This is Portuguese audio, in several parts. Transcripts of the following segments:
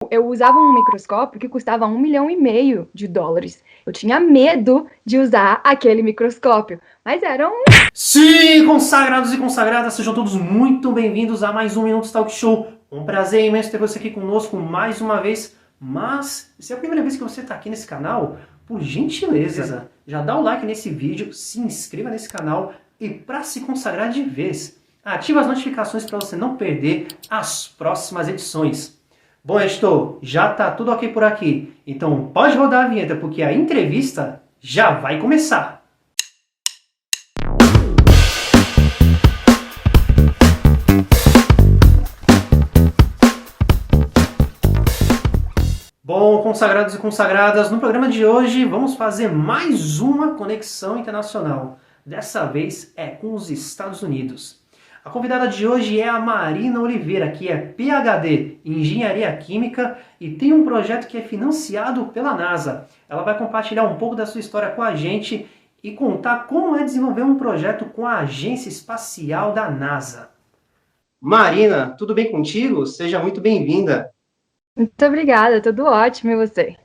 eu usava um microscópio que custava US$ 1,5 milhão. Eu tinha medo de usar aquele microscópio, mas era um... Sim, consagrados e consagradas, sejam todos muito bem-vindos a mais um Minutos Talk Show. Um prazer imenso ter você aqui conosco mais uma vez. Mas, se é a primeira vez que você está aqui nesse canal, por gentileza, já dá o like nesse vídeo, se inscreva nesse canal e para se consagrar de vez, ative as notificações para você não perder as próximas edições. Bom, editor, já tá tudo ok por aqui, então pode rodar a vinheta porque a entrevista já vai começar. Bom, consagrados e consagradas, no programa de hoje vamos fazer mais uma conexão internacional. Dessa vez é com os Estados Unidos. A convidada de hoje é a Marina Oliveira, que é PhD em Engenharia Química e tem um projeto que é financiado pela NASA. Ela vai compartilhar um pouco da sua história com a gente e contar como é desenvolver um projeto com a Agência Espacial da NASA. Marina, tudo bem contigo? Seja muito bem-vinda. Muito obrigada, tudo ótimo, e você?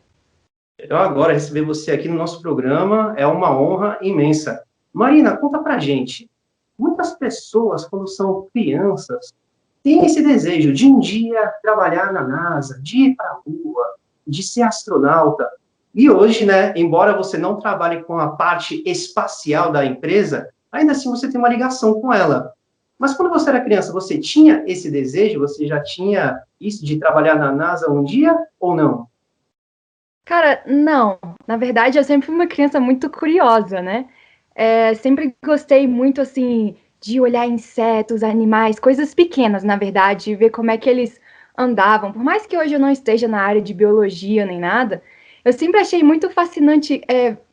Eu agora receber você aqui no nosso programa é uma honra imensa. Marina, conta pra gente. Muitas pessoas, quando são crianças, têm esse desejo de um dia trabalhar na NASA, de ir para a Lua, de ser astronauta. E hoje, né, embora você não trabalhe com a parte espacial da empresa, ainda assim você tem uma ligação com ela. Mas quando você era criança, você tinha esse desejo? Você já tinha isso de trabalhar na NASA um dia ou não? Cara, não. Na verdade, eu sempre fui uma criança muito curiosa, né? Sempre gostei muito, assim, de olhar insetos, animais, coisas pequenas, na verdade, e ver como é que eles andavam. Por mais que hoje eu não esteja na área de biologia nem nada, eu sempre achei muito fascinante,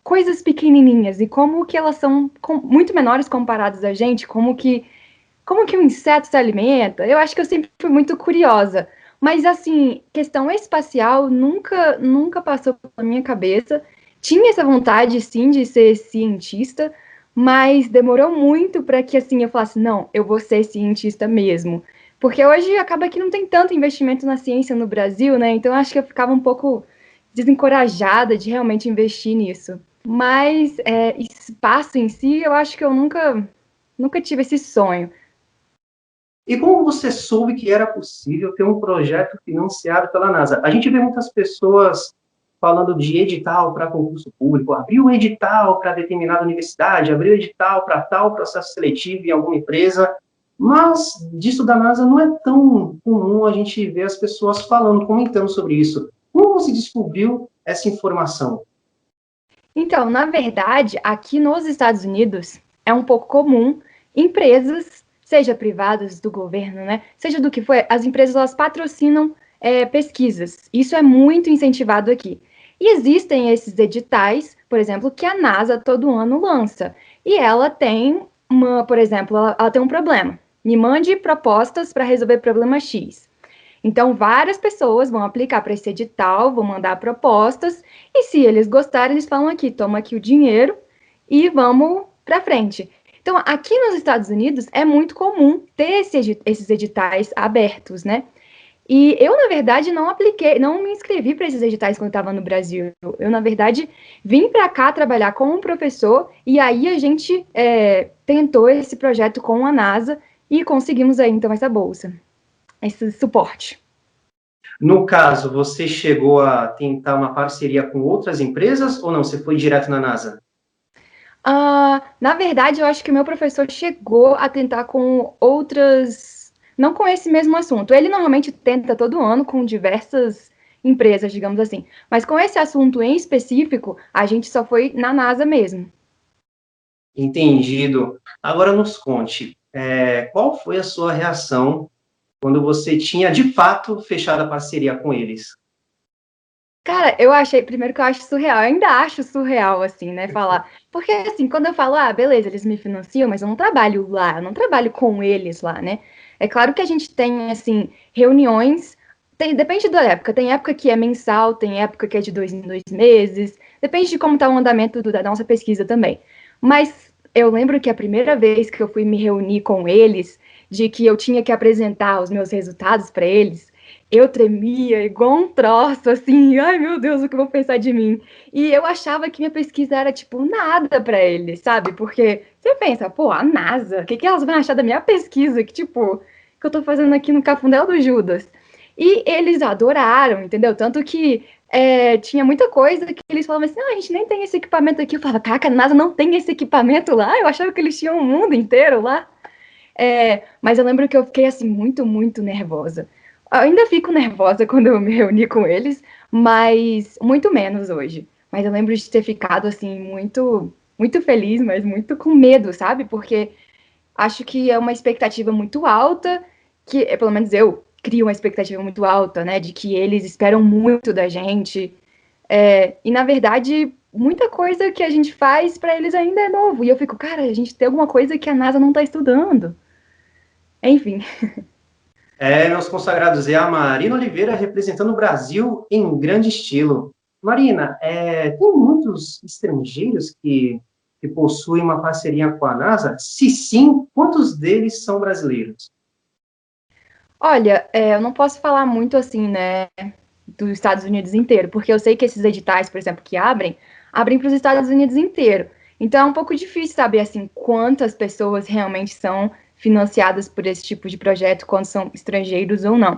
coisas pequenininhas e como que elas são muito menores comparadas a gente, como que um inseto se alimenta? Eu acho que eu sempre fui muito curiosa. Mas, assim, questão espacial nunca passou pela minha cabeça. Tinha essa vontade, sim, de ser cientista, mas demorou muito para que, assim, eu falasse, não, eu vou ser cientista mesmo. Porque hoje acaba que não tem tanto investimento na ciência no Brasil, né? Então, acho que eu ficava um pouco desencorajada de realmente investir nisso. Mas espaço em si, eu acho que eu nunca tive esse sonho. E como você soube que era possível ter um projeto financiado pela NASA? A gente vê muitas pessoas falando de edital para concurso público, abriu um edital para determinada universidade, abriu um edital para tal processo seletivo em alguma empresa, mas disso da NASA não é tão comum a gente ver as pessoas falando, comentando sobre isso. Como você descobriu essa informação? Então, na verdade, aqui nos Estados Unidos é um pouco comum empresas, seja privadas do governo, né, seja do que for, as empresas elas patrocinam pesquisas. Isso é muito incentivado aqui. E existem esses editais, por exemplo, que a NASA todo ano lança. E ela tem por exemplo, ela tem um problema. Me mande propostas para resolver problema X. Então, várias pessoas vão aplicar para esse edital, vão mandar propostas, e se eles gostarem, eles falam aqui, toma aqui o dinheiro e vamos para frente. Então, aqui nos Estados Unidos é muito comum ter esses editais abertos, né? E eu, na verdade, não apliquei, não me inscrevi para esses editais quando eu estava no Brasil. Eu, na verdade, vim para cá trabalhar com um professor e aí a gente tentou esse projeto com a NASA e conseguimos aí, então, essa bolsa, esse suporte. No caso, você chegou a tentar uma parceria com outras empresas ou não? Você foi direto na NASA? Na verdade, eu acho que o meu professor chegou a tentar com outras, não com esse mesmo assunto. Ele normalmente tenta todo ano com diversas empresas, digamos assim. Mas com esse assunto em específico, a gente só foi na NASA mesmo. Entendido. Agora nos conte, qual foi a sua reação quando você tinha de fato fechado a parceria com eles? Cara, eu achei, primeiro que eu acho surreal, eu ainda acho surreal, assim, né, falar. Porque, assim, quando eu falo, beleza, eles me financiam, mas eu não trabalho lá, eu não trabalho com eles lá, né? É claro que a gente tem, assim, reuniões, depende da época, tem época que é mensal, tem época que é de 2 em 2 meses, depende de como tá o andamento da nossa pesquisa também. Mas eu lembro que a primeira vez que eu fui me reunir com eles, de que eu tinha que apresentar os meus resultados para eles, eu tremia igual um troço, assim, ai meu Deus, o que eu vou pensar de mim? E eu achava que minha pesquisa era, tipo, nada para eles, sabe? Porque você pensa, pô, a NASA, o que elas vão achar da minha pesquisa? Que, tipo, que eu tô fazendo aqui no Cafundel do Judas? E eles adoraram, entendeu? Tanto que tinha muita coisa que eles falavam assim, ah, a gente nem tem esse equipamento aqui. Eu falava, caraca, a NASA não tem esse equipamento lá? Eu achava que eles tinham o mundo inteiro lá. Mas eu lembro que eu fiquei, assim, muito, muito nervosa. Eu ainda fico nervosa quando eu me reuni com eles, mas muito menos hoje. Mas eu lembro de ter ficado, assim, muito, muito feliz, mas muito com medo, sabe? Porque acho que é uma expectativa muito alta, que pelo menos eu crio uma expectativa muito alta, né? De que eles esperam muito da gente. E na verdade, muita coisa que a gente faz para eles ainda é novo. E eu fico, cara, a gente tem alguma coisa que a NASA não está estudando. Enfim. Meus consagrados, é a Marina Oliveira representando o Brasil em grande estilo. Marina, tem muitos estrangeiros que possuem uma parceria com a NASA? Se sim, quantos deles são brasileiros? Olha, eu não posso falar muito assim, né, dos Estados Unidos inteiro, porque eu sei que esses editais, por exemplo, que abrem para os Estados Unidos inteiro. Então é um pouco difícil saber assim quantas pessoas realmente são financiadas por esse tipo de projeto, quando são estrangeiros ou não.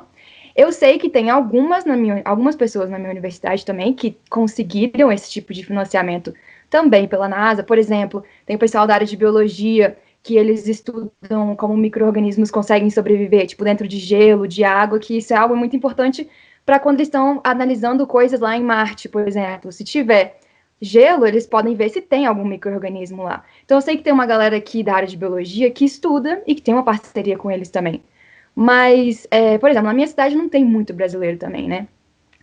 Eu sei que tem algumas pessoas na minha universidade também que conseguiram esse tipo de financiamento também pela NASA. Por exemplo, tem o pessoal da área de biologia que eles estudam como micro-organismos conseguem sobreviver, tipo, dentro de gelo, de água, que isso é algo muito importante para quando eles estão analisando coisas lá em Marte, por exemplo. Se tiver gelo, eles podem ver se tem algum micro-organismo lá. Então, eu sei que tem uma galera aqui da área de biologia que estuda e que tem uma parceria com eles também. Mas, por exemplo, na minha cidade não tem muito brasileiro também, né?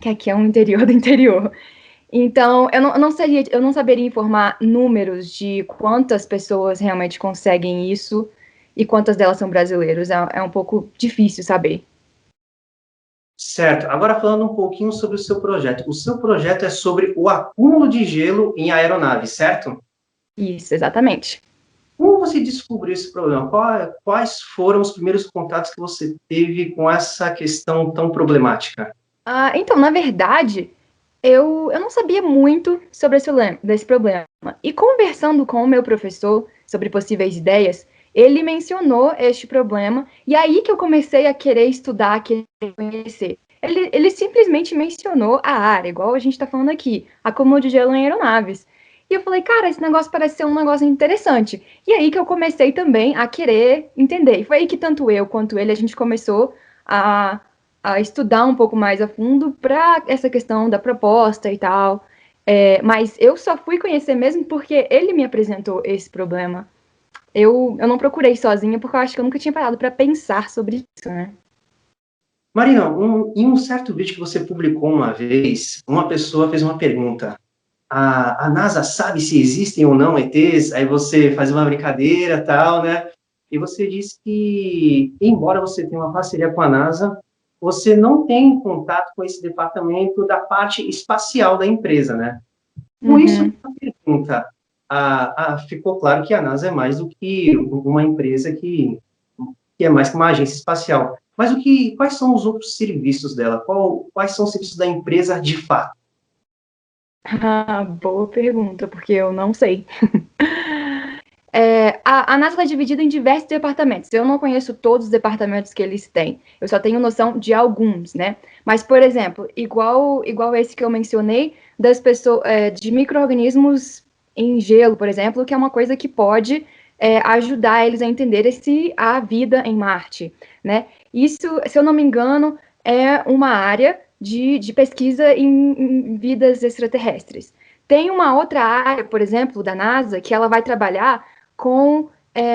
Que aqui é um interior do interior. Então, eu não saberia informar números de quantas pessoas realmente conseguem isso e quantas delas são brasileiros. É um pouco difícil saber. Certo. Agora falando um pouquinho sobre o seu projeto. O seu projeto é sobre o acúmulo de gelo em aeronaves, certo? Isso, exatamente. Como você descobriu esse problema? Quais foram os primeiros contatos que você teve com essa questão tão problemática? Então, na verdade, eu não sabia muito sobre desse problema. E conversando com o meu professor sobre possíveis ideias, ele mencionou este problema, e aí que eu comecei a querer estudar, a querer conhecer. Ele simplesmente mencionou a área, igual a gente está falando aqui, acúmulo de gelo em aeronaves. E eu falei, cara, esse negócio parece ser um negócio interessante. E aí que eu comecei também a querer entender. E foi aí que tanto eu quanto ele, a gente começou a estudar um pouco mais a fundo para essa questão da proposta e tal. Mas eu só fui conhecer mesmo porque ele me apresentou esse problema. Eu não procurei sozinha porque eu acho que eu nunca tinha parado para pensar sobre isso, né? Marina, em um certo vídeo que você publicou uma vez, uma pessoa fez uma pergunta. A NASA sabe se existem ou não ETs? Aí você faz uma brincadeira, tal, né? E você disse que, embora você tenha uma parceria com a NASA, você não tem contato com esse departamento da parte espacial da empresa, né? Com isso, Uhum. a pergunta, ficou claro que a NASA é mais do que uma empresa que é mais que uma agência espacial. Mas quais são os outros serviços dela? Quais são os serviços da empresa de fato? Boa pergunta, porque eu não sei. A NASA é dividida em diversos departamentos. Eu não conheço todos os departamentos que eles têm. Eu só tenho noção de alguns, né? Mas, por exemplo, igual esse que eu mencionei, das pessoas, de micro-organismos em gelo, por exemplo, que é uma coisa que pode ajudar eles a entender a vida em Marte, né? Isso, se eu não me engano, é uma área de pesquisa em vidas extraterrestres. Tem uma outra área, por exemplo, da NASA, que ela vai trabalhar com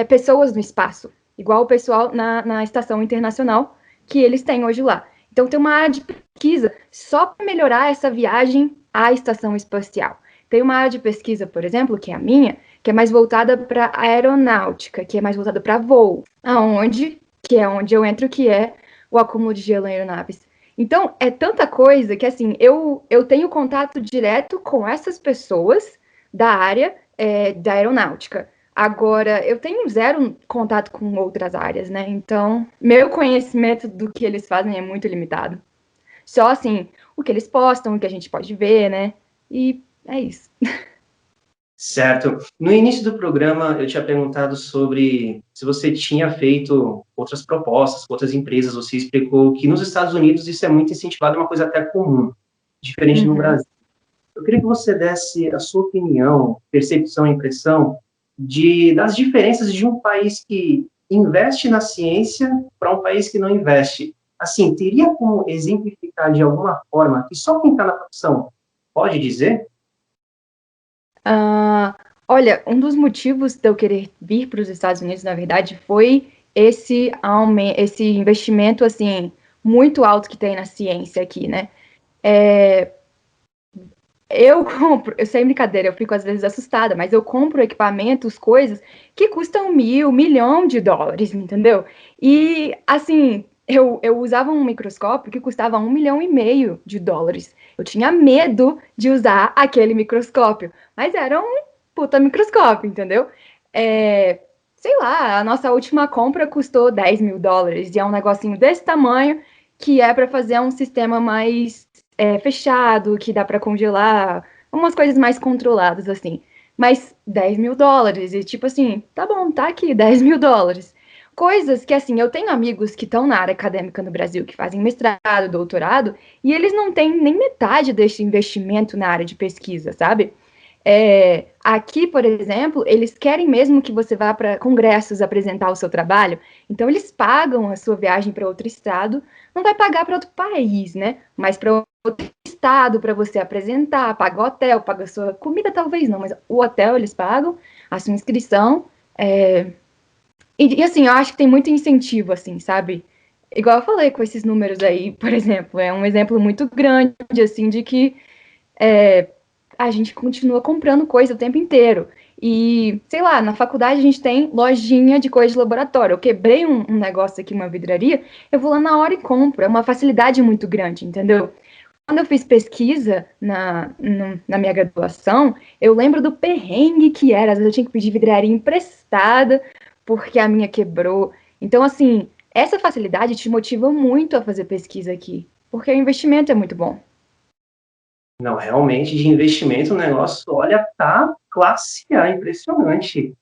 pessoas no espaço, igual o pessoal na Estação Internacional que eles têm hoje lá. Então, tem uma área de pesquisa só para melhorar essa viagem à estação espacial. Tem uma área de pesquisa, por exemplo, que é a minha, que é mais voltada para aeronáutica, que é mais voltada para voo, que é onde eu entro, que é o acúmulo de gelo em aeronaves. Então, é tanta coisa que, assim, eu tenho contato direto com essas pessoas da área da aeronáutica. Agora, eu tenho zero contato com outras áreas, né? Então, meu conhecimento do que eles fazem é muito limitado. só, assim, o que eles postam, o que a gente pode ver, né? E é isso. Certo. No início do programa, eu tinha perguntado sobre se você tinha feito outras propostas com outras empresas. Você explicou que nos Estados Unidos isso é muito incentivado, é uma coisa até comum, diferente no Uhum. Brasil. Eu queria que você desse a sua opinião, percepção, impressão das diferenças de um país que investe na ciência para um país que não investe. Assim, teria como exemplificar de alguma forma que só quem está na profissão pode dizer? Ah, olha, um dos motivos de eu querer vir para os Estados Unidos, na verdade, foi esse investimento, assim, muito alto que tem na ciência aqui, né? Eu compro, eu sei brincadeira, eu fico às vezes assustada, mas eu compro equipamentos, coisas que custam 1.000.000 de dólares, entendeu? E, assim, eu usava um microscópio que custava 1,5 milhão de dólares. Eu tinha medo de usar aquele microscópio, mas era um puta microscópio, entendeu? É, sei lá, a nossa última compra custou 10.000 dólares, e é um negocinho desse tamanho que é para fazer um sistema mais fechado, que dá para congelar, umas coisas mais controladas, assim. Mas 10.000 dólares, e tipo assim, tá bom, tá aqui, 10.000 dólares. Coisas que, assim, eu tenho amigos que estão na área acadêmica no Brasil, que fazem mestrado, doutorado, e eles não têm nem metade desse investimento na área de pesquisa, sabe? Aqui, por exemplo, eles querem mesmo que você vá para congressos apresentar o seu trabalho, então eles pagam a sua viagem para outro estado, não vai pagar para outro país, né? Mas para outro estado para você apresentar, paga o hotel, paga a sua comida, talvez não, mas o hotel eles pagam, a sua inscrição. E assim, eu acho que tem muito incentivo, assim, sabe? Igual eu falei com esses números aí, por exemplo, é um exemplo muito grande, assim, de que a gente continua comprando coisa o tempo inteiro. E, sei lá, na faculdade a gente tem lojinha de coisa de laboratório. Eu quebrei um negócio aqui, uma vidraria, eu vou lá na hora e compro. É uma facilidade muito grande, entendeu? Quando eu fiz pesquisa na minha graduação, eu lembro do perrengue que era. Às vezes eu tinha que pedir vidraria emprestada porque a minha quebrou. Então, assim, essa facilidade te motiva muito a fazer pesquisa aqui, porque o investimento é muito bom. Não, realmente, de investimento, o negócio, olha, tá classe A, impressionante.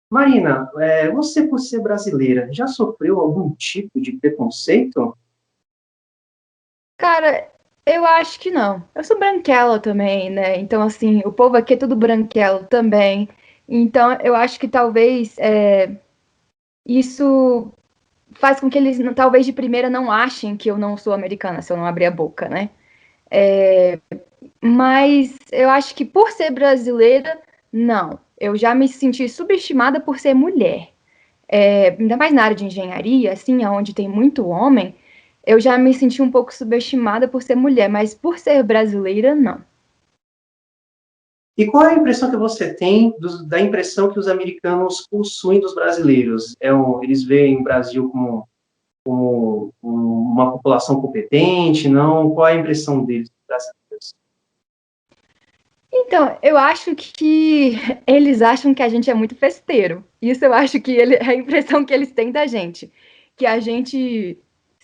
Marina, você, por ser brasileira, já sofreu algum tipo de preconceito? Cara, eu acho que não. Eu sou branquela também, né? Então, assim, o povo aqui é tudo branquelo também. Então, eu acho que talvez isso faz com que eles, talvez de primeira, não achem que eu não sou americana se eu não abrir a boca, né? Mas eu acho que por ser brasileira, não. Eu já me senti subestimada por ser mulher. Ainda mais na área de engenharia, assim, onde tem muito homem, eu já me senti um pouco subestimada por ser mulher, mas por ser brasileira, não. E qual é a impressão que você tem da impressão que os americanos possuem dos brasileiros? Eles veem o Brasil como uma população competente, não? Qual é a impressão deles dos brasileiros? Então, eu acho que eles acham que a gente é muito festeiro. Isso eu acho que é a impressão que eles têm da gente. Que a gente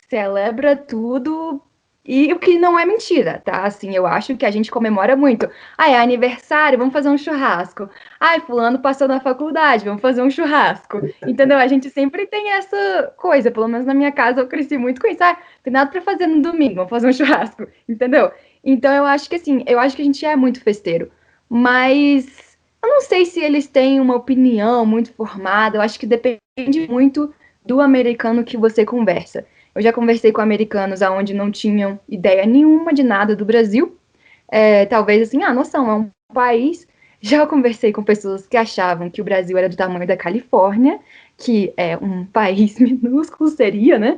celebra tudo e o que não é mentira, tá? Assim, eu acho que a gente comemora muito. Ah, é aniversário, vamos fazer um churrasco. Ai, fulano passou na faculdade, vamos fazer um churrasco. Entendeu? A gente sempre tem essa coisa, pelo menos na minha casa eu cresci muito com isso. Ah, tem nada pra fazer no domingo, vamos fazer um churrasco. Entendeu? Então eu acho que assim, eu acho que a gente é muito festeiro, mas eu não sei se eles têm uma opinião muito formada. Eu acho que depende muito do americano que você conversa. Eu já conversei com americanos aonde não tinham ideia nenhuma de nada do Brasil. Talvez assim, noção, é um país. Já conversei com pessoas que achavam que o Brasil era do tamanho da Califórnia, que é um país minúsculo, seria, né?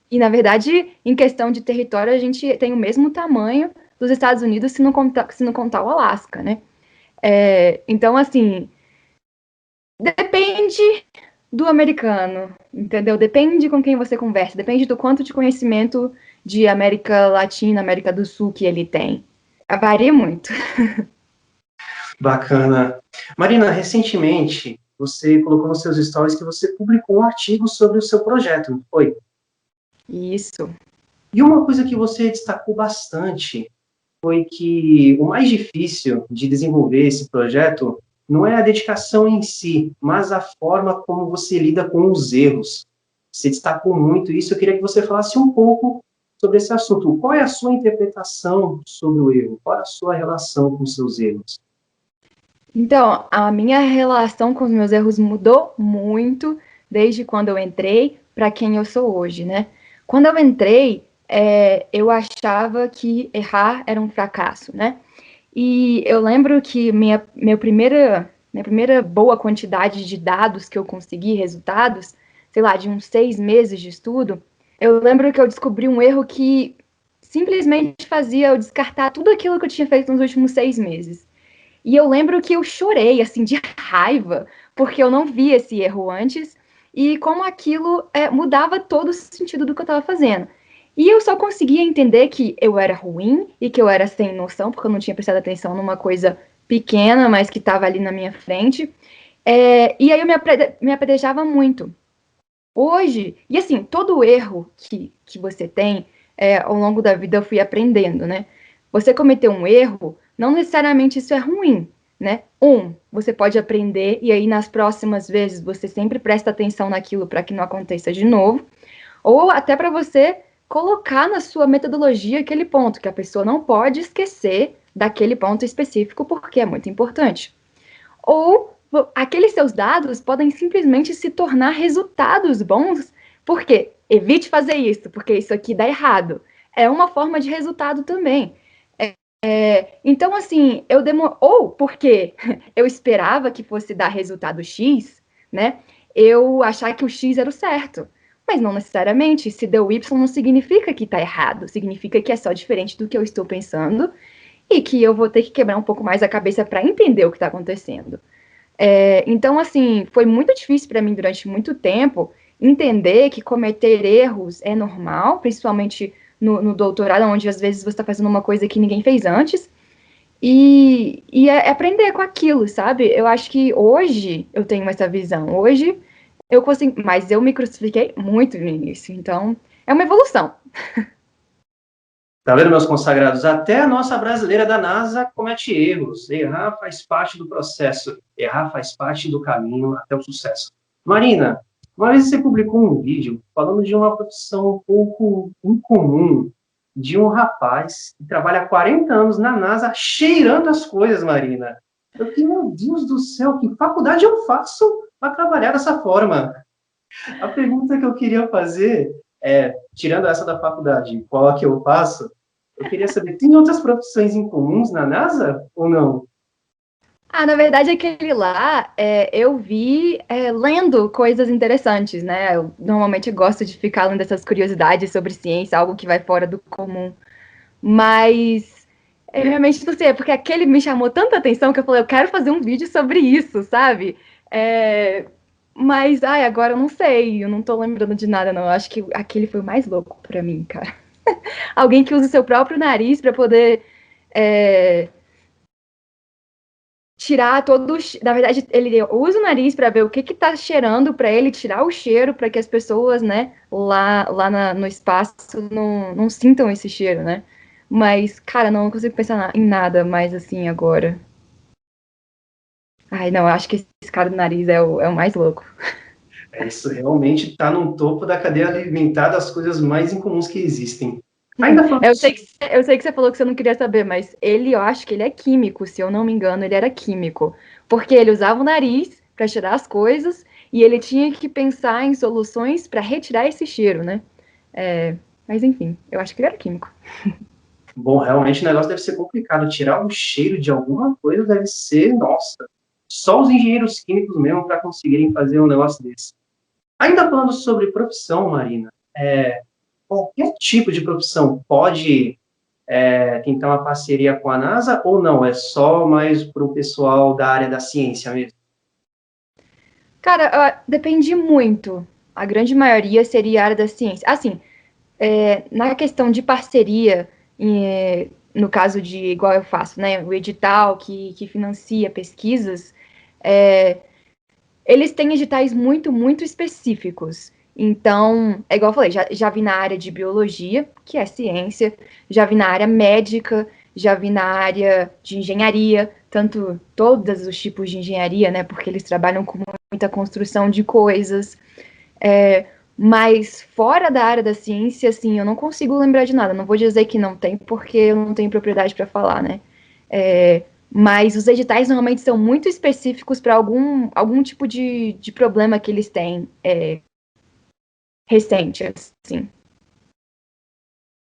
E na verdade, em questão de território, a gente tem o mesmo tamanho dos Estados Unidos, se não contar o Alasca, né? Então, assim, depende do americano, entendeu? Depende com quem você conversa, depende do quanto de conhecimento de América Latina, América do Sul que ele tem. Varia muito. Bacana. Marina, recentemente você colocou nos seus stories que você publicou um artigo sobre o seu projeto, não foi? Isso. E uma coisa que você destacou bastante foi que o mais difícil de desenvolver esse projeto não é a dedicação em si, mas a forma como você lida com os erros. Você destacou muito isso, eu queria que você falasse um pouco sobre esse assunto. Qual é a sua interpretação sobre o erro? Qual é a sua relação com os seus erros? Então, a minha relação com os meus erros mudou muito desde quando eu entrei para quem eu sou hoje, né? Quando eu entrei, eu achava que errar era um fracasso, né? E eu lembro que minha primeira boa quantidade de dados que eu consegui, resultados, sei lá, de uns 6 meses de estudo, eu lembro que eu descobri um erro que simplesmente fazia eu descartar tudo aquilo que eu tinha feito nos últimos 6 meses. E eu lembro que eu chorei, assim, de raiva, porque eu não vi esse erro antes e como aquilo mudava todo o sentido do que eu estava fazendo. E eu só conseguia entender que eu era ruim e que eu era sem noção, porque eu não tinha prestado atenção numa coisa pequena, mas que estava ali na minha frente. E aí eu me apedrejava muito. Hoje, e assim, todo erro que você tem, ao longo da vida eu fui aprendendo, né? Você cometeu um erro, não necessariamente isso é ruim, né? Você pode aprender e aí nas próximas vezes você sempre presta atenção naquilo para que não aconteça de novo, ou até para você colocar na sua metodologia aquele ponto que a pessoa não pode esquecer daquele ponto específico porque é muito importante. Ou aqueles seus dados podem simplesmente se tornar resultados bons, porque evite fazer isso, porque isso aqui dá errado. É uma forma de resultado também. Então, assim, ou porque eu esperava que fosse dar resultado X, né? Eu achar que o X era o certo. Mas não necessariamente. Se deu Y, não significa que está errado. Significa que é só diferente do que eu estou pensando e que eu vou ter que quebrar um pouco mais a cabeça para entender o que está acontecendo. Então, assim, foi muito difícil para mim durante muito tempo entender que cometer erros é normal, principalmente no doutorado, onde às vezes você está fazendo uma coisa que ninguém fez antes, e aprender com aquilo, sabe? Eu acho que hoje eu tenho essa visão. Hoje eu consigo, mas eu me crucifiquei muito no início, então é uma evolução. Tá vendo, meus consagrados? Até a nossa brasileira da NASA comete erros. Errar faz parte do processo. Errar faz parte do caminho até o sucesso. Marina, uma vez você publicou um vídeo falando de uma profissão um pouco incomum, de um rapaz que trabalha há 40 anos na NASA cheirando as coisas, Marina. Eu fiquei, meu Deus do céu, que faculdade eu faço para trabalhar dessa forma? A pergunta que eu queria fazer é, tirando essa da faculdade, qual a que eu faço? Eu queria saber, tem outras profissões incomuns na NASA ou não? Na verdade, aquele lá eu vi lendo coisas interessantes, né? Eu normalmente gosto de ficar lendo essas curiosidades sobre ciência, algo que vai fora do comum. Mas eu realmente não sei, é porque aquele me chamou tanta atenção que eu falei, eu quero fazer um vídeo sobre isso, sabe? É, mas, agora eu não sei, eu não tô lembrando de nada, não. Eu acho que aquele foi o mais louco pra mim, cara. Alguém que usa o seu próprio nariz pra poder é, tirar todo na verdade ele usa o nariz para ver o que que tá cheirando para ele tirar o cheiro para que as pessoas, né, no espaço não sintam esse cheiro, né? Mas cara, não consigo pensar em nada mais assim agora. Ai, não, eu acho que esse cara do nariz é o mais louco. Isso realmente está no topo da cadeia alimentar das coisas mais incomuns que existem. Ainda falando Eu sei que você falou que você não queria saber, mas eu acho que ele é químico, se eu não me engano, ele era químico, porque ele usava o nariz para tirar as coisas e ele tinha que pensar em soluções para retirar esse cheiro, né? Mas enfim, eu acho que ele era químico. bom, realmente o negócio deve ser complicado. Tirar o cheiro de alguma coisa deve ser, nossa, só os engenheiros químicos mesmo para conseguirem fazer um negócio desse. Ainda falando sobre profissão, Marina, qualquer tipo de profissão pode tentar uma parceria com a NASA ou não? É só mais para o pessoal da área da ciência mesmo? Cara, depende muito. A grande maioria seria a área da ciência. Assim, na questão de parceria, no caso de igual eu faço, né, o edital que financia pesquisas, eles têm editais muito, muito específicos. Então, é igual eu falei, já vi na área de biologia, que é ciência, já vi na área médica, já vi na área de engenharia, tanto todos os tipos de engenharia, né? Porque eles trabalham com muita construção de coisas. É, mas fora da área da ciência, assim, eu não consigo lembrar de nada. Não vou dizer que não tem, porque eu não tenho propriedade para falar, né? Mas os editais normalmente são muito específicos para algum tipo de problema que eles têm recente, assim.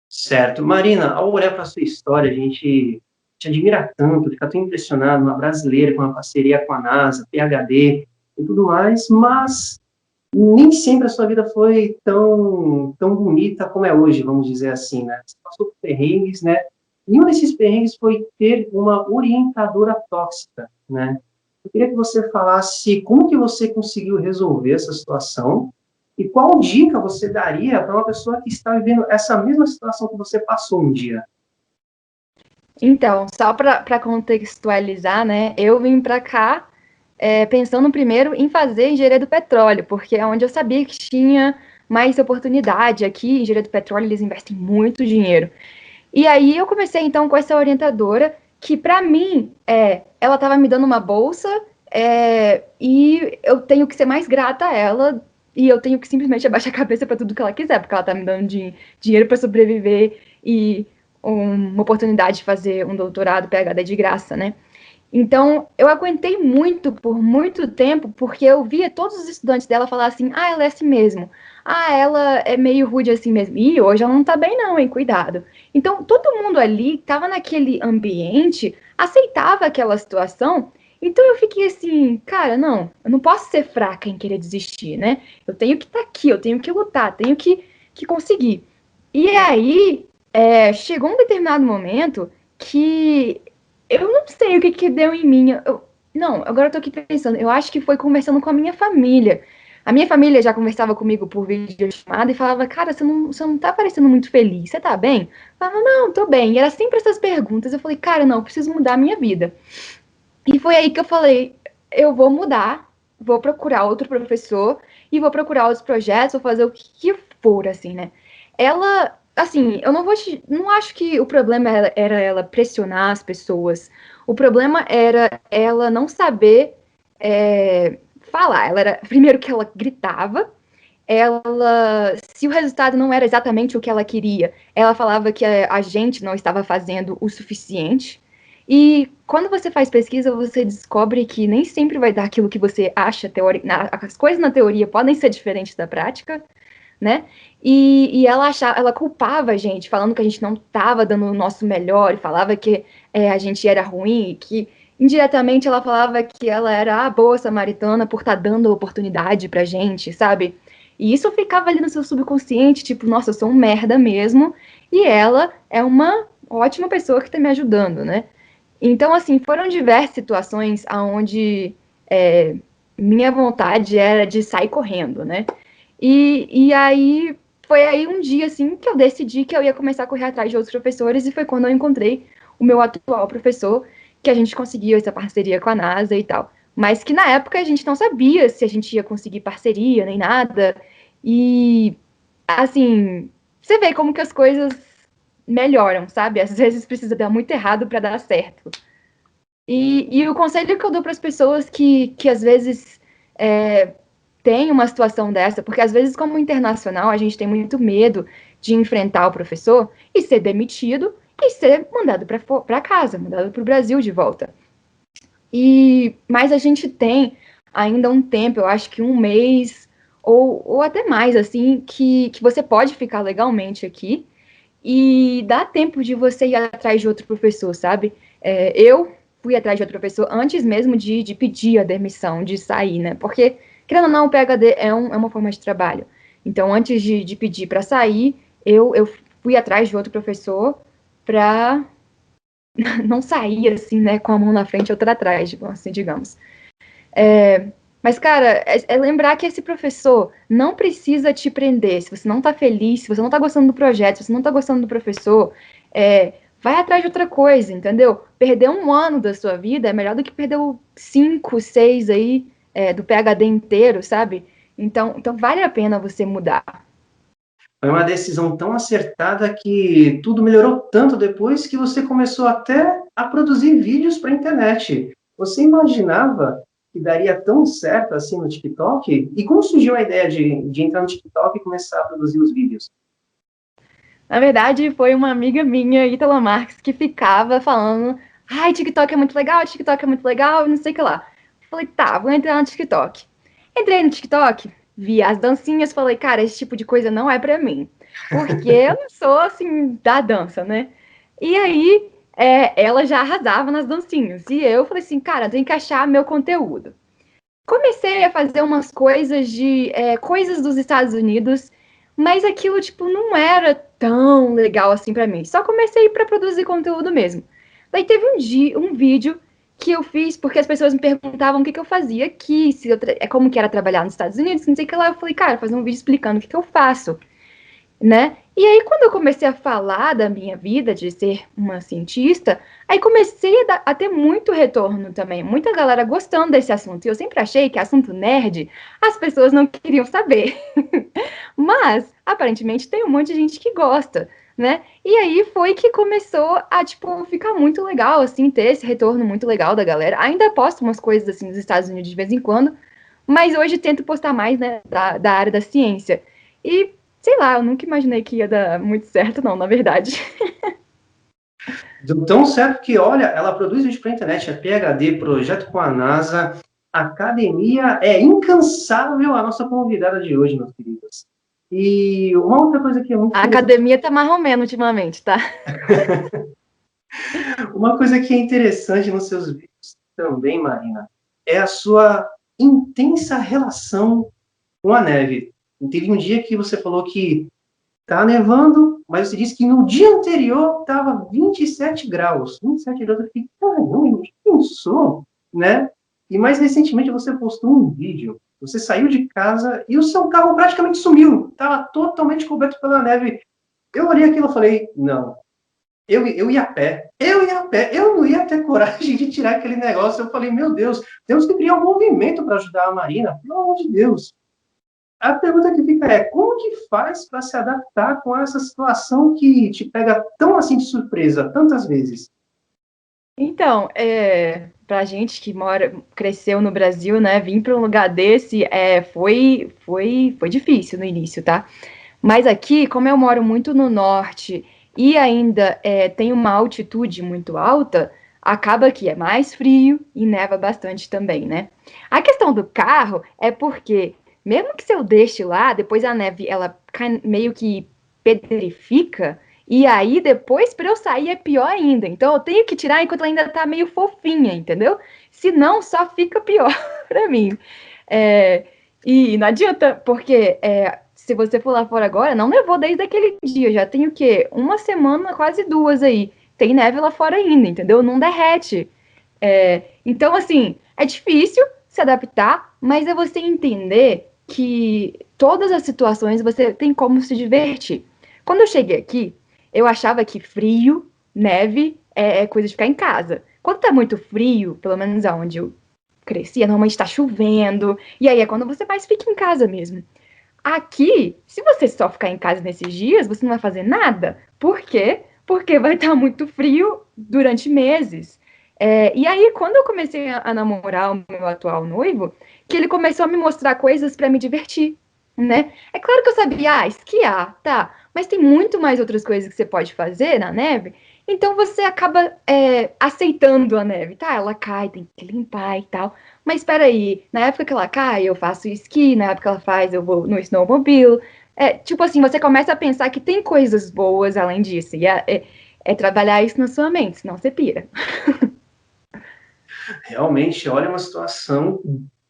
Certo. Marina, ao olhar para a sua história, a gente te admira tanto, fica tão impressionado, uma brasileira com uma parceria com a NASA, PhD e tudo mais, mas nem sempre a sua vida foi tão bonita como é hoje, vamos dizer assim, né? Você passou por perrengues, né? E um desses perrengues foi ter uma orientadora tóxica, né? Eu queria que você falasse como que você conseguiu resolver essa situação e qual dica você daria para uma pessoa que está vivendo essa mesma situação que você passou um dia. Então, só para contextualizar, né? Eu vim para cá pensando primeiro em fazer engenharia do petróleo, porque é onde eu sabia que tinha mais oportunidade. Aqui, em engenharia do petróleo, eles investem muito dinheiro. E aí eu comecei então com essa orientadora, que para mim, ela estava me dando uma bolsa, e eu tenho que ser mais grata a ela, e eu tenho que simplesmente abaixar a cabeça para tudo que ela quiser, porque ela está me dando dinheiro para sobreviver e uma oportunidade de fazer um doutorado, PhD de graça, né? Então, eu aguentei muito por muito tempo, porque eu via todos os estudantes dela falar assim: ah, ela é assim mesmo. Ah, ela é meio rude assim mesmo. E hoje ela não tá bem, não, hein? Cuidado. Então, todo mundo ali tava naquele ambiente, aceitava aquela situação. Então, eu fiquei assim: cara, não, eu não posso ser fraca em querer desistir, né? Eu tenho que estar aqui, eu tenho que lutar, tenho que conseguir. E aí, chegou um determinado momento que eu não sei o que deu em mim. Não, agora eu tô aqui pensando. Eu acho que foi conversando com a minha família. A minha família já conversava comigo por videochamada e falava: cara, você não tá parecendo muito feliz. Você tá bem? Eu falava: não, tô bem. E era sempre essas perguntas. Eu falei: cara, não, eu preciso mudar a minha vida. E foi aí que eu falei: eu vou mudar, vou procurar outro professor e vou procurar outros projetos, vou fazer o que for, assim, né? Ela, assim, eu não acho que o problema era ela pressionar as pessoas. O problema era ela não saber falar. Ela era, primeiro que ela gritava, se o resultado não era exatamente o que ela queria, ela falava que a gente não estava fazendo o suficiente. E quando você faz pesquisa, você descobre que nem sempre vai dar aquilo que você acha teórico. As coisas na teoria podem ser diferentes da prática, né? E ela culpava a gente, falando que a gente não estava dando o nosso melhor, e falava que a gente era ruim, que indiretamente ela falava que ela era a boa samaritana por estar dando oportunidade pra gente, sabe? E isso ficava ali no seu subconsciente, tipo, nossa, eu sou um merda mesmo, e ela é uma ótima pessoa que tá me ajudando, né? Então, assim, foram diversas situações onde minha vontade era de sair correndo, né? E aí foi aí um dia assim que eu decidi que eu ia começar a correr atrás de outros professores e foi quando eu encontrei o meu atual professor, que a gente conseguiu essa parceria com a NASA e tal. Mas que na época a gente não sabia se a gente ia conseguir parceria nem nada. E assim, você vê como que as coisas melhoram, sabe? Às vezes precisa dar muito errado para dar certo. E o conselho que eu dou para as pessoas que às vezes tem uma situação dessa, porque às vezes, como internacional, a gente tem muito medo de enfrentar o professor e ser demitido e ser mandado para casa, mandado para o Brasil de volta. Mas a gente tem ainda um tempo, eu acho que um mês ou até mais, assim, que você pode ficar legalmente aqui e dá tempo de você ir atrás de outro professor, sabe? Eu fui atrás de outro professor antes mesmo de pedir a demissão, de sair, né? Porque, querendo ou não, o PhD é uma forma de trabalho. Então, antes de pedir para sair, eu fui atrás de outro professor para não sair, assim, né, com a mão na frente e outra atrás, assim, digamos. Mas, cara, lembrar que esse professor não precisa te prender. Se você não tá feliz, se você não tá gostando do projeto, se você não tá gostando do professor, vai atrás de outra coisa, entendeu? Perder um ano da sua vida é melhor do que perder 5, 6 aí do PhD inteiro, sabe? Então vale a pena você mudar. Foi uma decisão tão acertada que tudo melhorou tanto depois que você começou até a produzir vídeos para a internet. Você imaginava que daria tão certo assim no TikTok? E como surgiu a ideia de entrar no TikTok e começar a produzir os vídeos? Na verdade, foi uma amiga minha, Ítala Marques, que ficava falando: ai, TikTok é muito legal, TikTok é muito legal, não sei o que lá. Falei, tá, vou entrar no TikTok. Entrei no TikTok, vi as dancinhas, falei, cara, esse tipo de coisa não é pra mim. Porque eu não sou, assim, da dança, né? E aí, ela já arrasava nas dancinhas. E eu falei assim, cara, tem que achar meu conteúdo. Comecei a fazer umas coisas de coisas dos Estados Unidos, mas aquilo tipo não era tão legal assim pra mim. Só comecei para produzir conteúdo mesmo. Daí teve um vídeo que eu fiz porque as pessoas me perguntavam o que eu fazia aqui, se como que era trabalhar nos Estados Unidos, não sei o que lá. Eu falei, cara, fazer um vídeo explicando o que eu faço, né? E aí, quando eu comecei a falar da minha vida de ser uma cientista, aí comecei a ter muito retorno também, muita galera gostando desse assunto. E eu sempre achei que assunto nerd as pessoas não queriam saber. Mas, aparentemente, tem um monte de gente que gosta, né? E aí foi que começou a, tipo, ficar muito legal, assim, ter esse retorno muito legal da galera. Ainda posto umas coisas, assim, dos Estados Unidos de vez em quando, mas hoje tento postar mais, né, da área da ciência. E sei lá, eu nunca imaginei que ia dar muito certo, não, na verdade. Deu tão certo que, olha, ela produz vídeo para a internet, é PhD, projeto com a NASA, academia é incansável a nossa convidada de hoje, meus queridos. E uma outra coisa que é muito A interessante. academia tá mais ou menos ultimamente, tá? Uma coisa que é interessante nos seus vídeos também, Marina, é a sua intensa relação com a neve. Teve um dia que você falou que tá nevando, mas você disse que no dia anterior tava 27 graus. 27 graus, eu fiquei, caramba, o que pensou, né? E mais recentemente você postou um vídeo. Você saiu de casa e o seu carro praticamente sumiu. Tava totalmente coberto pela neve. Eu olhei aquilo e falei, não, eu ia a pé, eu não ia ter coragem de tirar aquele negócio. Eu falei, meu Deus, temos que criar um movimento para ajudar a Marina, pelo amor de Deus. A pergunta que fica é, como que faz para se adaptar com essa situação que te pega tão assim de surpresa, tantas vezes? Então, pra gente que cresceu no Brasil, né, vir para um lugar desse, foi difícil no início, tá? Mas aqui, como eu moro muito no norte e ainda tem uma altitude muito alta, acaba que é mais frio e neva bastante também, né? A questão do carro é porque, mesmo que se eu deixe lá, depois a neve ela meio que pedrifica, e aí depois para eu sair é pior ainda. Então eu tenho que tirar enquanto ela ainda tá meio fofinha, entendeu? Senão só fica pior para mim. É, e não adianta, porque se você for lá fora agora, não nevou desde aquele dia. Já tem o quê? Uma semana, quase duas aí. Tem neve lá fora ainda, entendeu? Não derrete. Então, assim, é difícil se adaptar, mas é você entender que todas as situações você tem como se divertir. Quando eu cheguei aqui, eu achava que frio, neve, é coisa de ficar em casa. Quando tá muito frio, pelo menos aonde eu crescia, normalmente tá chovendo, e aí é quando você mais fica em casa mesmo. Aqui, se você só ficar em casa nesses dias, você não vai fazer nada. Por quê? Porque vai estar muito frio durante meses. E aí, quando eu comecei a namorar o meu atual noivo, que ele começou a me mostrar coisas para me divertir, né? É claro que eu sabia, esquiar, tá, mas tem muito mais outras coisas que você pode fazer na neve, então você acaba aceitando a neve, tá? Ela cai, tem que limpar e tal. Mas espera aí, na época que ela cai, eu faço esqui, na época que ela faz, eu vou no snowmobile. Tipo assim, você começa a pensar que tem coisas boas além disso. E é trabalhar isso na sua mente, senão você pira. Realmente, olha, uma situação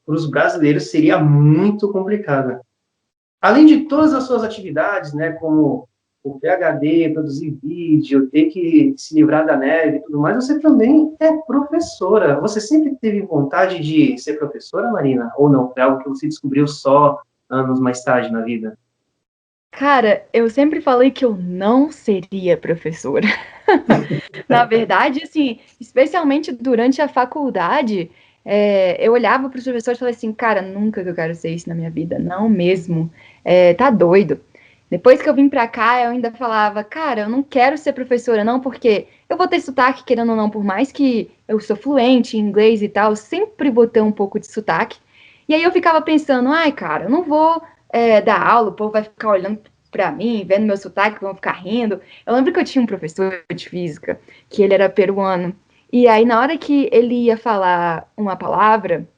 para os brasileiros seria muito complicada. Além de todas as suas atividades, né, como o PhD, produzir vídeo, ter que se livrar da neve e tudo mais, você também é professora. Você sempre teve vontade de ser professora, Marina? Ou não? Foi algo que você descobriu só anos mais tarde na vida? Cara, eu sempre falei que eu não seria professora. Na verdade, assim, especialmente durante a faculdade, eu olhava para os professores e falei assim, cara, nunca que eu quero ser isso na minha vida, não mesmo, tá doido. Depois que eu vim pra cá, eu ainda falava, cara, eu não quero ser professora, não, porque eu vou ter sotaque, querendo ou não, por mais que eu sou fluente em inglês e tal, eu sempre vou ter um pouco de sotaque. E aí eu ficava pensando, ai, cara, eu não vou dar aula, o povo vai ficar olhando pra mim, vendo meu sotaque, vão ficar rindo. Eu lembro que eu tinha um professor de física, que ele era peruano, e aí na hora que ele ia falar uma palavra,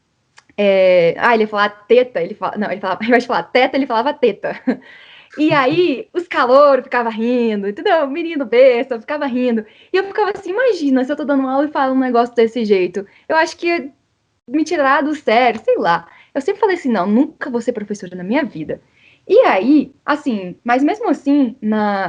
ele ia falar teta, não, ele falava, ao invés de falar teta, ele falava teta. E aí, os calouros ficavam rindo, entendeu? Menino besta, ficava rindo. E eu ficava assim, imagina se eu tô dando aula e falo um negócio desse jeito. Eu acho que ia me tirar do sério, sei lá. Eu sempre falei assim, não, nunca vou ser professora na minha vida. E aí, assim, mas mesmo assim,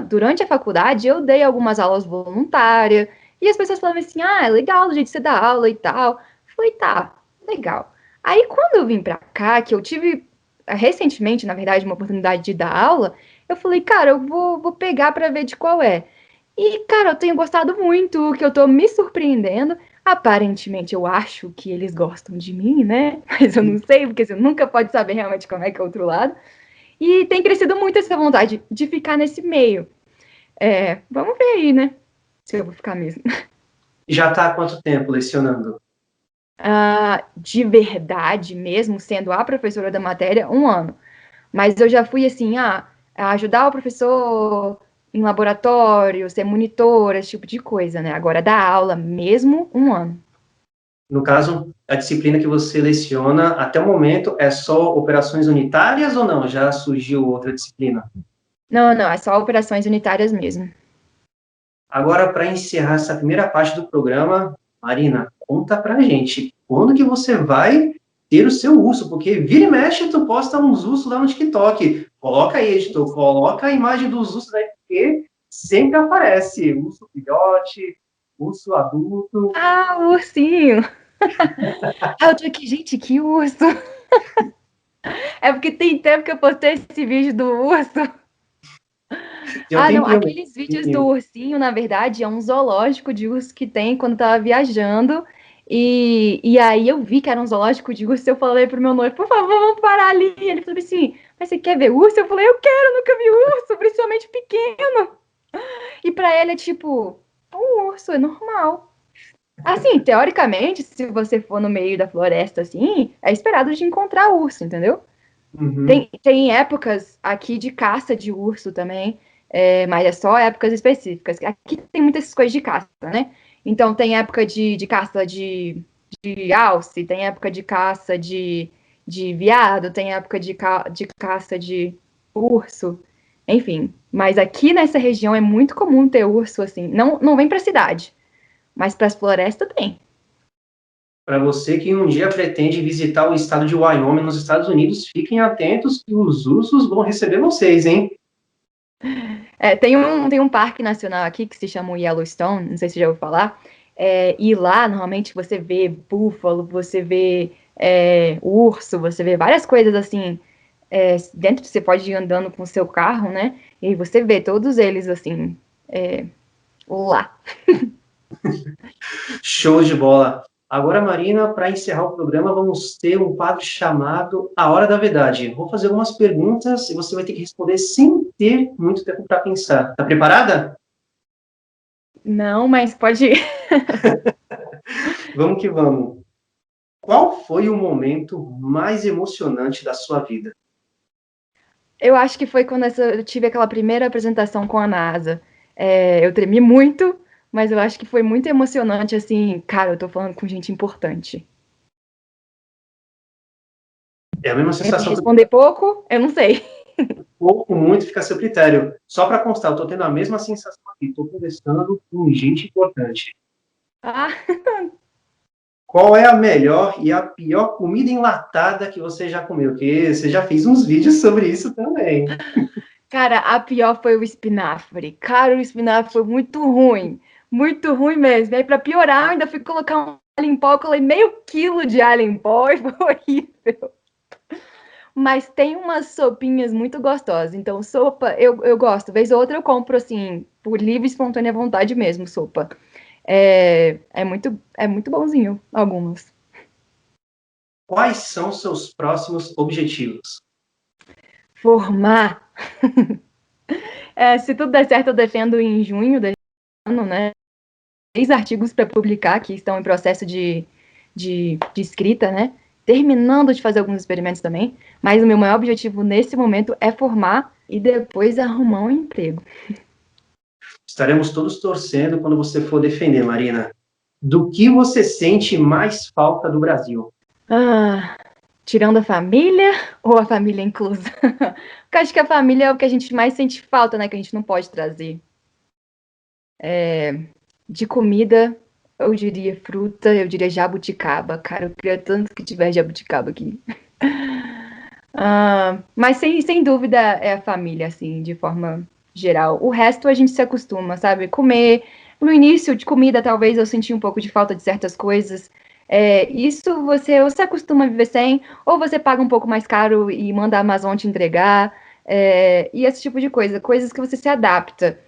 durante a faculdade, eu dei algumas aulas voluntárias, e as pessoas falavam assim, é legal o jeito de você dar aula e tal. Eu falei, tá, legal. Aí, quando eu vim pra cá, que eu tive recentemente, na verdade, uma oportunidade de dar aula, eu falei, cara, eu vou pegar pra ver de qual é. E, cara, eu tenho gostado muito, que eu tô me surpreendendo. Aparentemente, eu acho que eles gostam de mim, né? Mas eu não sei, porque você nunca pode saber realmente como é que é o outro lado. E tem crescido muito essa vontade de ficar nesse meio. Vamos ver aí, né? Se eu vou ficar mesmo. Já está há quanto tempo lecionando? De verdade mesmo, sendo a professora da matéria, 1 ano. Mas eu já fui assim, a ajudar o professor em laboratório, ser monitora, esse tipo de coisa, né? Agora, dar aula mesmo, 1 ano. No caso, a disciplina que você leciona, até o momento, é só operações unitárias ou não? Já surgiu outra disciplina? Não, não, é só operações unitárias mesmo. Agora, para encerrar essa primeira parte do programa, Marina, conta pra gente, quando que você vai ter o seu urso? Porque vira e mexe, tu posta uns ursos lá no TikTok. Coloca aí, editor, coloca a imagem dos ursos aí, porque sempre aparece urso filhote, urso adulto. Ah, o ursinho! Eu tô aqui, gente, que urso! É porque tem tempo que eu postei esse vídeo do urso. Tem um Não, tempinho aqueles vídeos do mesmo. ursinho, na verdade, é um zoológico de urso que tem quando eu tava viajando. E aí eu vi que era um zoológico de urso, eu falei pro meu noivo, por favor, vamos parar ali. Ele falou assim, mas você quer ver urso? Eu falei, eu quero, nunca vi urso, principalmente pequeno. E pra ele é tipo, um urso, é normal. Assim, teoricamente, se você for no meio da floresta, assim, é esperado de encontrar urso, entendeu? Uhum. Tem épocas aqui de caça de urso também, mas é só épocas específicas. Aqui tem muitas coisas de caça, né? Então tem época de caça de alce, tem época de caça de veado, tem época de caça de urso, enfim. Mas aqui nessa região é muito comum ter urso, assim. Não, não vem pra cidade, mas para as florestas tem. Para você que um dia pretende visitar o estado de Wyoming, nos Estados Unidos, fiquem atentos que os ursos vão receber vocês, hein? Tem um parque nacional aqui que se chama Yellowstone, não sei se você já ouviu falar. E lá, normalmente, você vê búfalo, você vê urso, você vê várias coisas assim. Dentro você pode ir andando com o seu carro, né? E você vê todos eles assim, lá. Show de bola. Agora, Marina, para encerrar o programa, vamos ter um quadro chamado A Hora da Verdade. Vou fazer algumas perguntas e você vai ter que responder sem ter muito tempo para pensar. Está preparada? Não, mas pode ir. Vamos que vamos. Qual foi o momento mais emocionante da sua vida? Eu acho que foi quando eu tive aquela primeira apresentação com a NASA. Eu tremi muito, mas eu acho que foi muito emocionante, assim, cara, eu tô falando com gente importante. É a mesma É para sensação que eu responder pouco? Eu não sei. pouco, muito, fica a seu critério. Só para constar, eu estou tendo a mesma sensação aqui. Estou conversando com gente importante. Ah, Qual é a melhor e a pior comida enlatada que você já comeu? Porque você já fez uns vídeos sobre isso também. cara, a pior foi o espinafre. Cara, o espinafre foi muito ruim mesmo. E aí, para piorar, eu ainda fui colocar um alho em pó, eu colei meio quilo de alho em pó e foi horrível. Mas tem umas sopinhas muito gostosas. Então, sopa, eu gosto. Vez ou outra eu compro, assim, por livre e espontânea vontade mesmo, sopa. É muito bonzinho, algumas. Quais são seus próximos objetivos? Formar. Se tudo der certo, eu defendo em junho deste ano, né? 6 artigos para publicar que estão em processo de escrita, né? Terminando de fazer alguns experimentos também. Mas o meu maior objetivo nesse momento é formar e depois arrumar um emprego. Estaremos todos torcendo quando você for defender, Marina. Do que você sente mais falta do Brasil? Tirando a família ou a família inclusa? Porque acho que a família é o que a gente mais sente falta, né? Que a gente não pode trazer. De comida, eu diria fruta, eu diria jabuticaba. Cara, eu queria tanto que tivesse jabuticaba aqui. Mas sem dúvida é a família, assim, de forma geral. O resto a gente se acostuma, sabe? Comer. No início de comida, talvez eu senti um pouco de falta de certas coisas. Isso você ou se acostuma a viver sem, ou você paga um pouco mais caro e manda a Amazon te entregar. E esse tipo de coisa, coisas que você se adapta.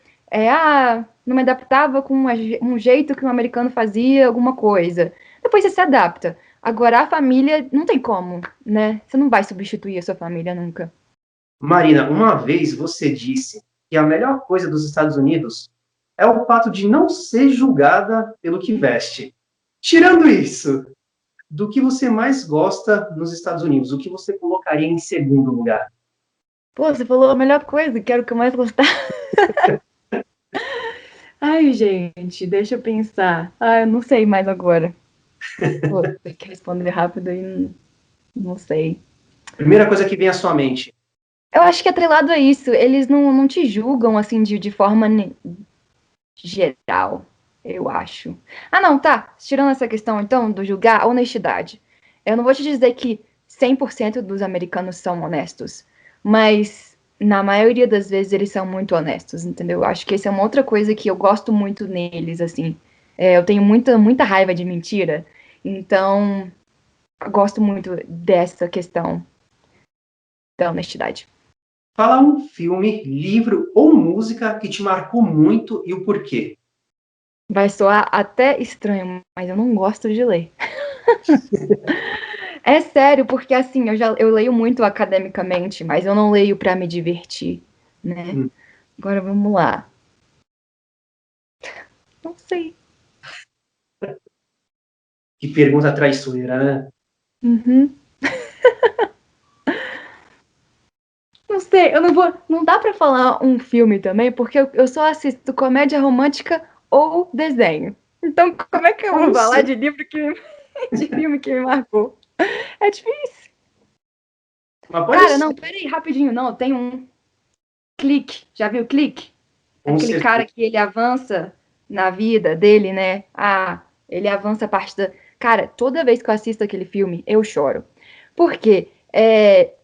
Não me adaptava com um jeito que um americano fazia alguma coisa. Depois você se adapta. Agora, a família não tem como, né? Você não vai substituir a sua família nunca. Marina, uma vez você disse que a melhor coisa dos Estados Unidos é o fato de não ser julgada pelo que veste. Tirando isso, do que você mais gosta nos Estados Unidos? O que você colocaria em segundo lugar? Pô, você falou a melhor coisa, que era o que eu mais gostava. Ai, gente, deixa eu pensar. Eu não sei mais agora. Vou ter que responder rápido e não sei. Primeira coisa que vem à sua mente. Eu acho que atrelado a isso, eles não te julgam assim de forma geral, eu acho. Não, tá. Tirando essa questão, então, do julgar, a honestidade. Eu não vou te dizer que 100% dos americanos são honestos, mas na maioria das vezes eles são muito honestos, entendeu? Eu acho que essa é uma outra coisa que eu gosto muito neles, assim. Eu tenho muita raiva de mentira, então eu gosto muito dessa questão da honestidade. Fala um filme, livro ou música que te marcou muito e o porquê. Vai soar até estranho, mas eu não gosto de ler. É sério, porque assim, eu leio muito academicamente, mas eu não leio pra me divertir, né? Hum, Agora vamos lá. Não sei. que pergunta traiçoeira, né? Uhum. Não sei, eu não vou. Não dá pra falar um filme também, porque eu só assisto comédia romântica ou desenho. Então, como é que eu vou Como falar assim? de de filme que me marcou? É difícil. Mas pode Cara, ser, não, peraí, rapidinho, não, tem um Clique. Já viu Clique? com Aquele cara certeza. que ele avança na vida dele, né? Ele avança a parte da. Cara, toda vez que eu assisto aquele filme, eu choro. Por quê?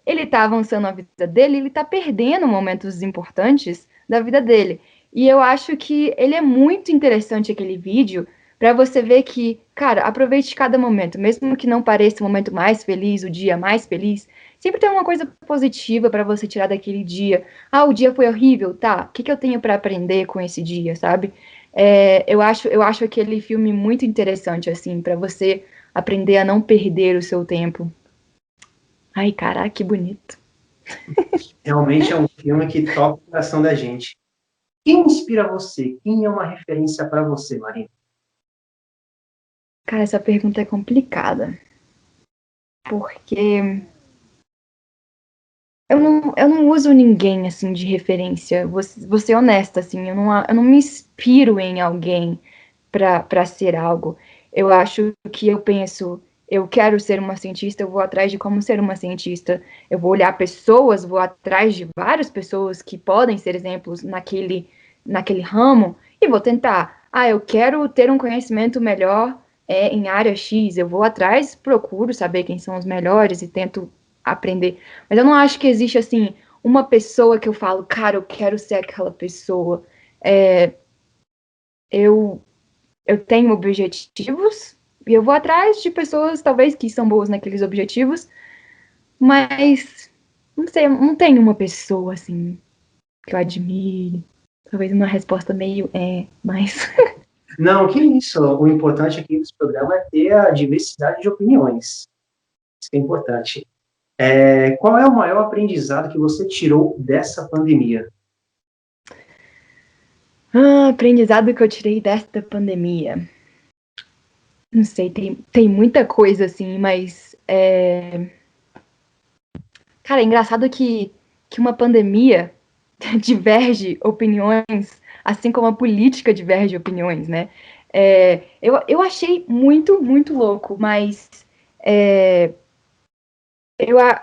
Ele tá avançando a vida dele, ele tá perdendo momentos importantes da vida dele. E eu acho que ele é muito interessante aquele vídeo para você ver que, cara, aproveite cada momento, mesmo que não pareça o momento mais feliz, o dia mais feliz, sempre tem uma coisa positiva para você tirar daquele dia. O dia foi horrível, tá? O que que eu tenho para aprender com esse dia, sabe? Eu acho aquele filme muito interessante, assim, para você aprender a não perder o seu tempo. Ai, caraca, que bonito. Realmente é um filme que toca o coração da gente. Quem inspira você? Quem é uma referência para você, Marina? Cara, essa pergunta é complicada, porque eu não uso ninguém, assim, de referência. Vou ser honesta, assim, eu não me inspiro em alguém para ser algo. Eu acho que eu penso, eu quero ser uma cientista, eu vou atrás de como ser uma cientista. Eu vou olhar pessoas, vou atrás de várias pessoas que podem ser exemplos naquele ramo e vou tentar. Eu quero ter um conhecimento melhor em área X. Eu vou atrás, procuro saber quem são os melhores e tento aprender. Mas eu não acho que existe assim uma pessoa que eu falo, cara, eu quero ser aquela pessoa. Eu eu tenho objetivos e eu vou atrás de pessoas, talvez, que são boas naqueles objetivos, mas não sei, não tem uma pessoa assim que eu admire. Talvez uma resposta meio mas Não, que isso. O importante aqui desse programa é ter a diversidade de opiniões. é importante. Qual é o maior aprendizado que você tirou dessa pandemia? Aprendizado que eu tirei desta pandemia. Não sei, tem muita coisa, assim, mas... Cara, é engraçado que uma pandemia diverge opiniões, assim como a política diverge opiniões, né? Eu achei muito, muito louco, mas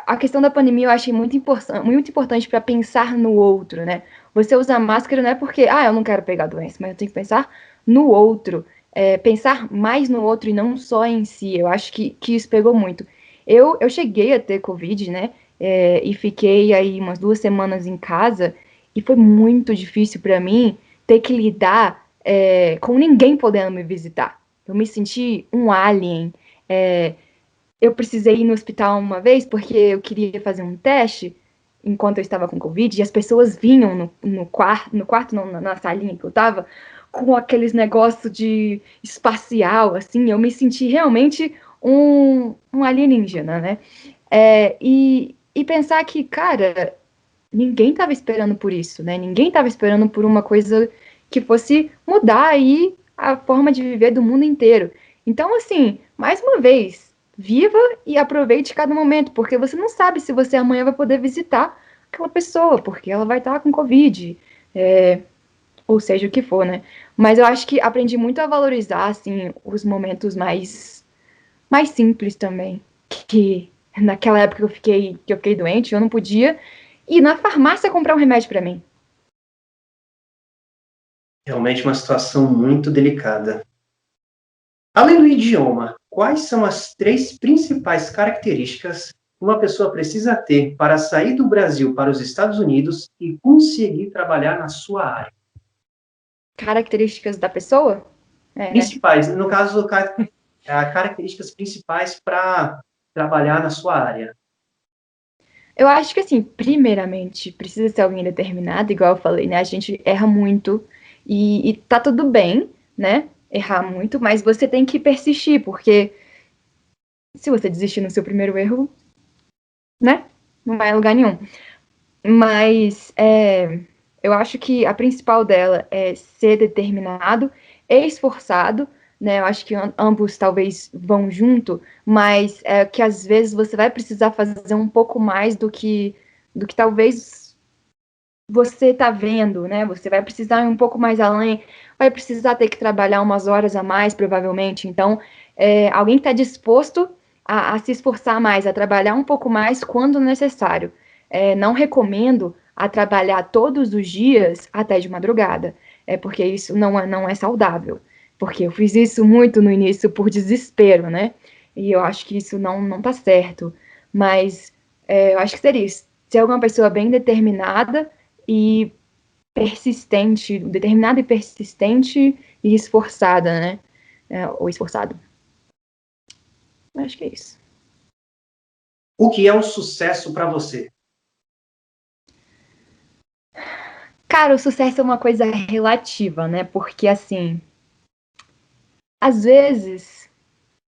a questão da pandemia eu achei muito importante para pensar no outro, né? Você usa máscara não é porque, eu não quero pegar a doença, mas eu tenho que pensar no outro, pensar mais no outro e não só em si. Eu acho que isso pegou muito. Eu cheguei a ter Covid, né? E fiquei aí umas 2 semanas em casa e foi muito difícil para mim ter que lidar com ninguém podendo me visitar. Eu me senti um alien. Eu precisei ir no hospital uma vez porque eu queria fazer um teste enquanto eu estava com Covid e as pessoas vinham no quarto não, na salinha que eu estava, com aqueles negócios de espacial, assim, eu me senti realmente um alienígena, né? E pensar que, cara, ninguém estava esperando por isso, né? Ninguém estava esperando por uma coisa que fosse mudar aí a forma de viver do mundo inteiro. Então, assim, mais uma vez, viva e aproveite cada momento, porque você não sabe se você amanhã vai poder visitar aquela pessoa, porque ela vai estar com Covid, ou seja o que for, né? Mas eu acho que aprendi muito a valorizar, assim, os momentos mais simples também. Que naquela época que eu fiquei doente, eu não podia ir na farmácia comprar um remédio para mim. Realmente uma situação muito delicada. Além do idioma, quais são as 3 principais características que uma pessoa precisa ter para sair do Brasil para os Estados Unidos e conseguir trabalhar na sua área? Características da pessoa? Né? Principais, no caso, características principais para trabalhar na sua área. Eu acho que, assim, primeiramente, precisa ser alguém determinado, igual eu falei, né? A gente erra muito e tá tudo bem, né? Errar muito, mas você tem que persistir, porque se você desistir no seu primeiro erro, né? Não vai a lugar nenhum. Mas eu acho que a principal dela é ser determinado e esforçado, né? Eu acho que ambos talvez vão junto, mas que às vezes você vai precisar fazer um pouco mais do que talvez você tá vendo, né? Você vai precisar ir um pouco mais além, vai precisar ter que trabalhar umas horas a mais, provavelmente. Então, alguém que está disposto a se esforçar mais, a trabalhar um pouco mais quando necessário. Não recomendo a trabalhar todos os dias até de madrugada, porque isso não é saudável. Porque eu fiz isso muito no início por desespero, né? E eu acho que isso não tá certo. Mas eu acho que seria isso. Ser alguma pessoa bem determinada e persistente, determinada e persistente e esforçada, né? Ou esforçado. Acho que é isso. O que é um sucesso para você? Cara, o sucesso é uma coisa relativa, né? Porque, assim, às vezes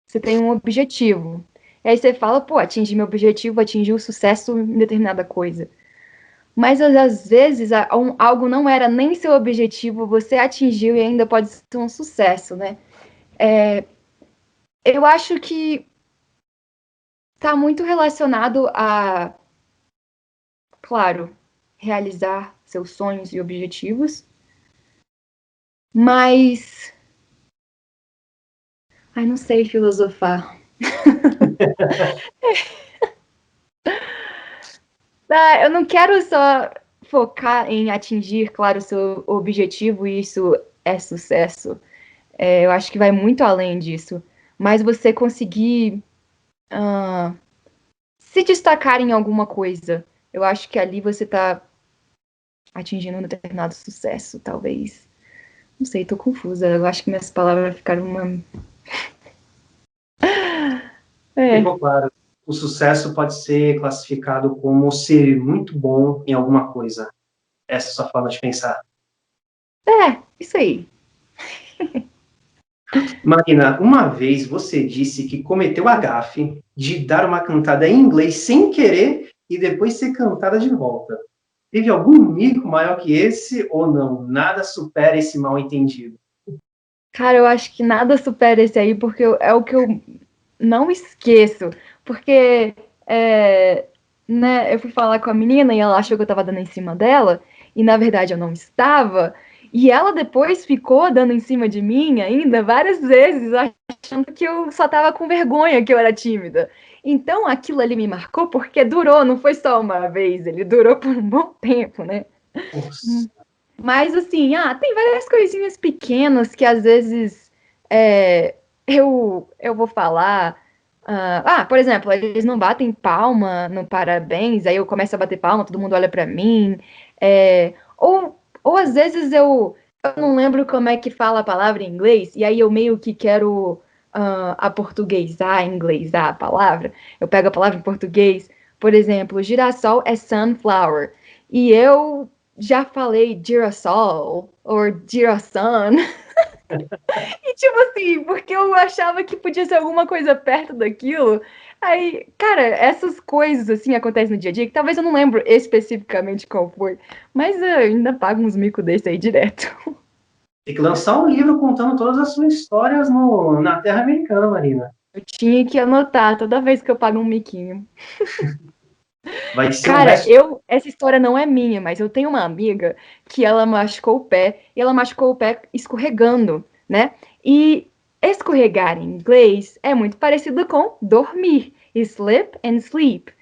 você tem um objetivo. E aí você fala, pô, atingi meu objetivo, atingi o sucesso em determinada coisa. Mas às vezes algo não era nem seu objetivo, você atingiu e ainda pode ser um sucesso, né? Eu acho que está muito relacionado a, claro, realizar seus sonhos e objetivos, mas, não sei filosofar. Eu não quero só focar em atingir, claro, o seu objetivo e isso é sucesso. Eu acho que vai muito além disso. Mas você conseguir se destacar em alguma coisa, eu acho que ali você está atingindo um determinado sucesso, talvez. Não sei, tô confusa. Eu acho que minhas palavras ficaram uma. É, Ficou claro. O sucesso pode ser classificado como ser muito bom em alguma coisa. Essa é a sua forma de pensar. isso aí. Marina, uma vez você disse que cometeu a gafe de dar uma cantada em inglês sem querer e depois ser cantada de volta. Teve algum mico maior que esse ou não? Nada supera esse mal entendido. Cara, eu acho que nada supera esse aí, porque é o que eu não esqueço. Porque, né, eu fui falar com a menina e ela achou que eu tava dando em cima dela, e na verdade eu não estava. E ela depois ficou dando em cima de mim ainda várias vezes, achando que eu só tava com vergonha, que eu era tímida. Então aquilo ali me marcou porque durou, não foi só uma vez, ele durou por um bom tempo, né? Nossa. Mas assim, tem várias coisinhas pequenas que às vezes eu vou falar. Por exemplo, eles não batem palma no parabéns, aí eu começo a bater palma, todo mundo olha pra mim. Ou às vezes eu não lembro como é que fala a palavra em inglês, e aí eu meio que quero aportuguesar, inglesar a palavra. Eu pego a palavra em português, por exemplo, girassol é sunflower. E eu já falei girassol ou girasun. E tipo assim, porque eu achava que podia ser alguma coisa perto daquilo. Aí, cara, essas coisas assim acontecem no dia a dia, que talvez eu não lembro especificamente qual foi, mas eu ainda pago uns micos desse aí direto. Tem que lançar um livro contando todas as suas histórias na terra americana, Marina. Eu tinha que anotar toda vez que eu pago um miquinho. Vai ser um Cara, resto. essa história não é minha, mas eu tenho uma amiga que ela machucou o pé e ela machucou o pé escorregando, né? E escorregar em inglês é muito parecido com dormir, slip and sleep.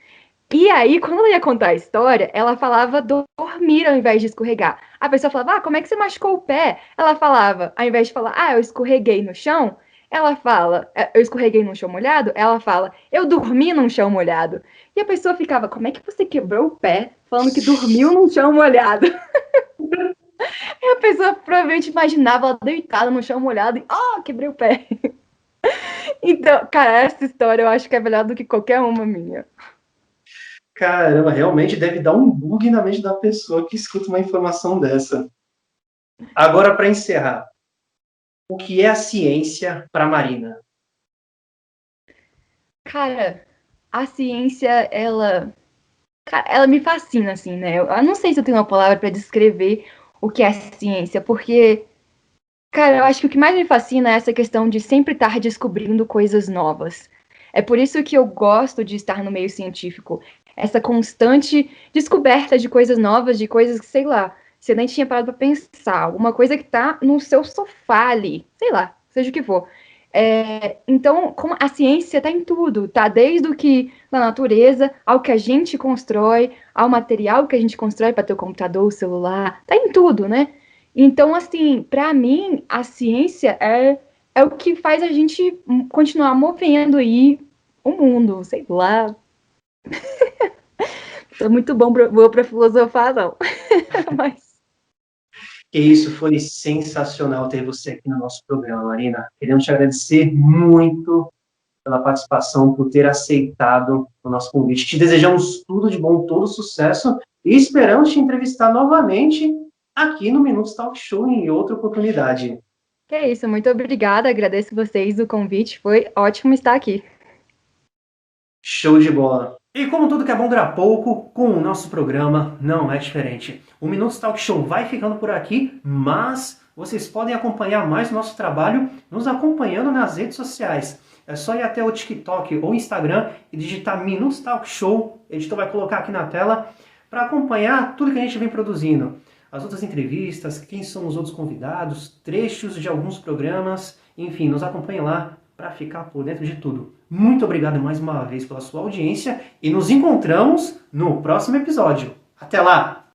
E aí, quando ela ia contar a história, ela falava dormir ao invés de escorregar. A pessoa falava, como é que você machucou o pé? Ela falava, ao invés de falar, eu escorreguei no chão, ela fala, eu escorreguei num chão molhado, ela fala, eu dormi num chão molhado. E a pessoa ficava, como é que você quebrou o pé falando que dormiu num chão molhado? E a pessoa provavelmente imaginava ela deitada no chão molhado e, quebrei o pé. Então, cara, essa história eu acho que é melhor do que qualquer uma minha. Caramba, realmente deve dar um bug na mente da pessoa que escuta uma informação dessa. Agora, para encerrar, o que é a ciência para Marina? Cara, a ciência, ela me fascina, assim, né? Eu não sei se eu tenho uma palavra para descrever o que é ciência, porque, cara, eu acho que o que mais me fascina é essa questão de sempre estar descobrindo coisas novas. É por isso que eu gosto de estar no meio científico. Essa constante descoberta de coisas novas, de coisas que, sei lá, você nem tinha parado para pensar. Alguma coisa que tá no seu sofá ali, sei lá, seja o que for. Então, como a ciência está em tudo, tá? Desde o que na natureza, ao que a gente constrói, ao material que a gente constrói para ter o computador, o celular, tá em tudo, né? Então, assim, para mim, a ciência é o que faz a gente continuar movendo aí o mundo, sei lá. Tô muito boa para filosofar, não. Mas Que isso, foi sensacional ter você aqui no nosso programa, Marina. Queremos te agradecer muito pela participação, por ter aceitado o nosso convite. Te desejamos tudo de bom, todo sucesso e esperamos te entrevistar novamente aqui no Minutos Talk Show em outra oportunidade. que é isso, muito obrigada, agradeço vocês o convite, foi ótimo estar aqui. Show de bola! E como tudo que é bom dura pouco, com o nosso programa não é diferente. O Minutos Talk Show vai ficando por aqui, mas vocês podem acompanhar mais o nosso trabalho nos acompanhando nas redes sociais. É só ir até o TikTok ou Instagram e digitar Minutos Talk Show. O editor vai colocar aqui na tela para acompanhar tudo que a gente vem produzindo. As outras entrevistas, quem são os outros convidados, trechos de alguns programas, enfim, nos acompanhem lá para ficar por dentro de tudo. Muito obrigado mais uma vez pela sua audiência e nos encontramos no próximo episódio. Até lá!